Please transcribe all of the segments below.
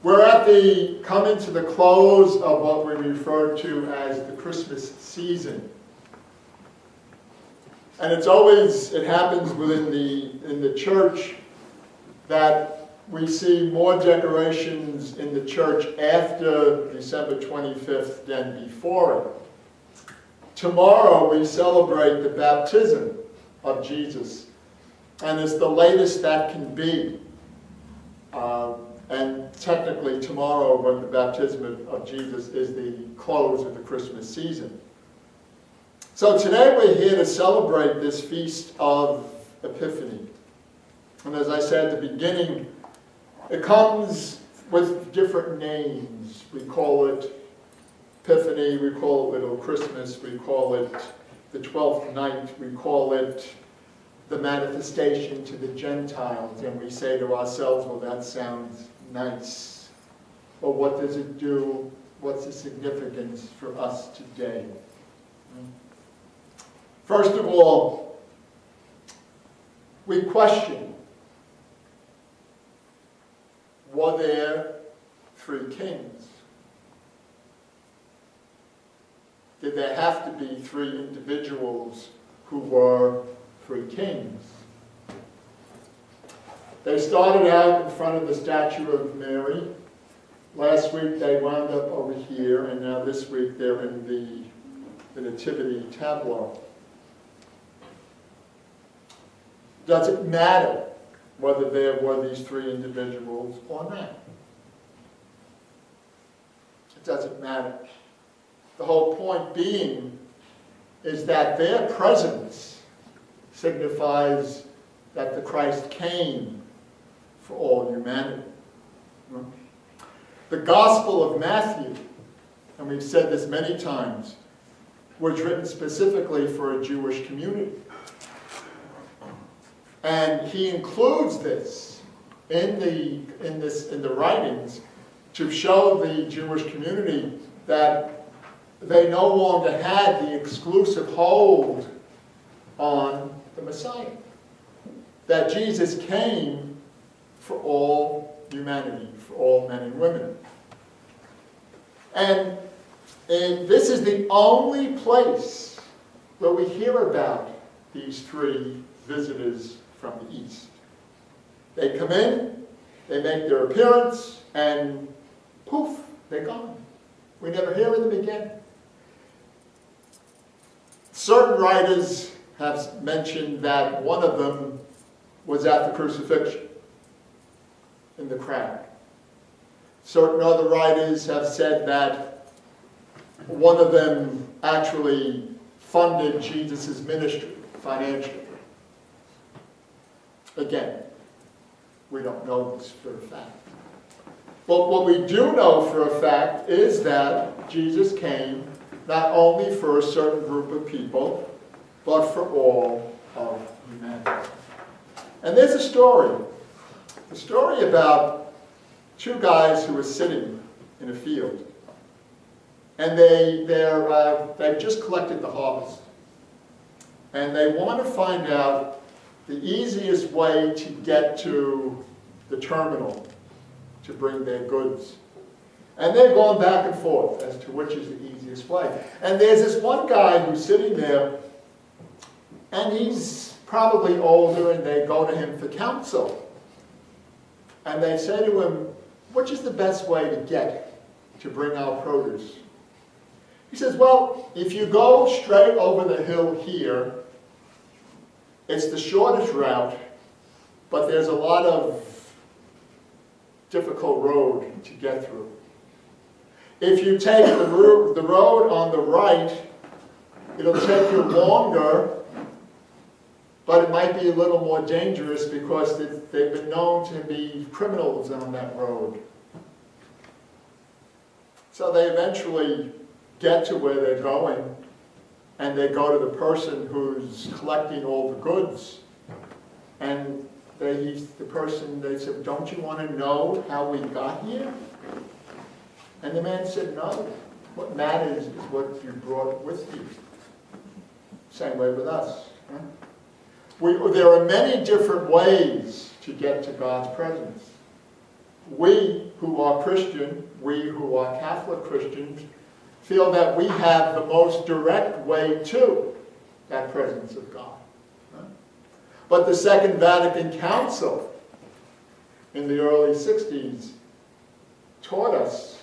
We're coming to the close of what we refer to as the Christmas season. And it happens in the church that we see more decorations in the church after December 25th than before it. Tomorrow we celebrate the baptism of Jesus, and it's the latest that can be. And technically tomorrow, when the baptism of Jesus is the close of the Christmas season. So today we're here to celebrate this feast of Epiphany. And as I said at the beginning, it comes with different names. We call it Epiphany, we call it Little Christmas, we call it the 12th night, we call it the manifestation to the Gentiles, and we say to ourselves, well, that sounds nice. But what does it do? What's the significance for us today? First of all, we question, were there three kings? Did there have to be three individuals who were three kings? They started out in front of the statue of Mary. Last week they wound up over here, and now this week they're in the Nativity tableau. Does it matter whether there were these three individuals or not? It doesn't matter. The whole point being is that their presence signifies that the Christ came for all humanity. The Gospel of Matthew, and we've said this many times, was written specifically for a Jewish community. And he includes this in the writings to show the Jewish community that they no longer had the exclusive hold on the Messiah. That Jesus came for all humanity, for all men and women. And this is the only place where we hear about these three visitors from the east. They come in, they make their appearance, and poof, they're gone. We never hear of them again. Certain writers have mentioned that one of them was at the crucifixion in the crowd. Certain other writers have said that one of them actually funded Jesus' ministry financially. Again, we don't know this for a fact. But what we do know for a fact is that Jesus came not only for a certain group of people, but for all of humanity. And there's a story about two guys who were sitting in a field. And they've just collected the harvest. And they want to find out the easiest way to get to the terminal to bring their goods. And they're going back and forth as to which is the easiest way. And there's this one guy who's sitting there, and he's probably older, and they go to him for counsel. And they say to him, which is the best way to get to bring our produce? He says, well, if you go straight over the hill here, it's the shortest route, but there's a lot of difficult road to get through. If you take the road on the right, it'll take you longer, but it might be a little more dangerous because they've been known to be criminals on that road. So they eventually get to where they're going, and they go to the person who's collecting all the goods. And they said, don't you want to know how we got here? And the man said, no. What matters is what you brought with you. Same way with us. There are many different ways to get to God's presence. We, who are Christian, we who are Catholic Christians, feel that we have the most direct way to that presence of God. But the Second Vatican Council in the early 60s taught us,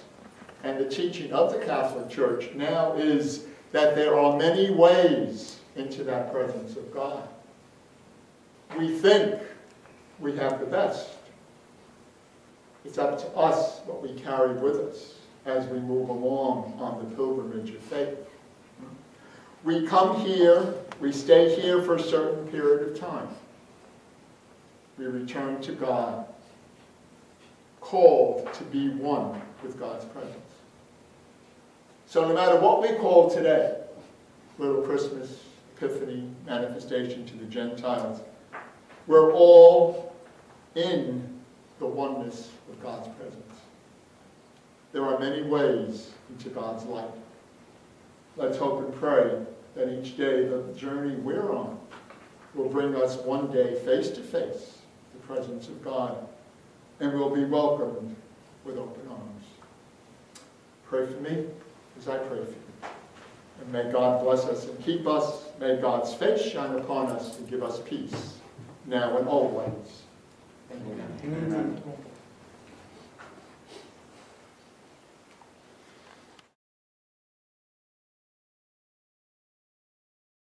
and the teaching of the Catholic Church now is that there are many ways into that presence of God. We think we have the best. It's up to us what we carry with us as we move along on the pilgrimage of faith. We come here, we stay here for a certain period of time. We return to God, called to be one with God's presence. So no matter what we call today, Little Christmas, Epiphany, manifestation to the Gentiles, we're all in the oneness of God's presence. There are many ways into God's light. Let's hope and pray that each day the journey we're on will bring us one day face to face the presence of God, and we'll be welcomed with open arms. Pray for me as I pray for you. And may God bless us and keep us. May God's face shine upon us and give us peace, now and always. Amen. Amen.